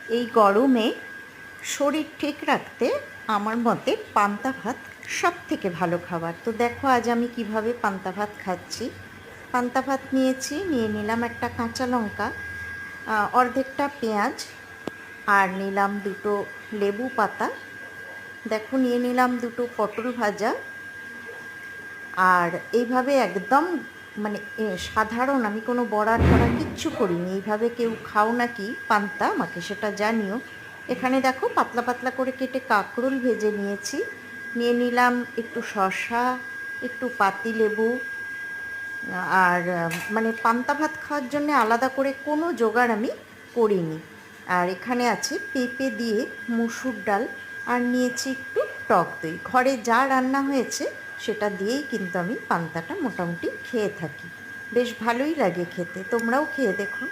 এই গরমে শরীর ঠিক রাখতে আমার মতে পান্তা ভাত সবথেকে ভালো খাবার। তো দেখো আজ আমি কিভাবে পান্তা ভাত খাচ্ছি। পান্তা ভাত নিয়ে নিলাম একটা কাঁচা লঙ্কা, অর্ধেকটা পেঁয়াজ, আর নিলাম দুটো লেবু পাতা। দেখো নিয়ে নিলাম দুটো পটল ভাজা। আর এইভাবে একদম মানে সাধারণ, আমি কোনো বড়া টড়া কিচ্ছু করিনি। এইভাবে কেউ খাও নাকি পান্তা, আমাকে সেটা জানিও। এখানে দেখো পাতলা পাতলা করে কেটে কাঁকরোল ভেজে নিয়েছি। নিয়ে নিলাম একটু শসা, একটু পাতিলেবু। আর মানে পান্তা ভাত খাওয়ার জন্য আলাদা করে কোনো জোগাড় আমি করিনি। আর এখানে আছে পেঁপে দিয়ে মুসুর ডাল, আর নিয়েছি একটু টক দই। ঘরে যা রান্না হয়েছে সেটা দিয়েই কিন্তু আমি পান্তাটা মোটামুটি খেয়ে থাকি। বেশ ভালোই লাগে খেতে, তোমরাও খেয়ে দেখো।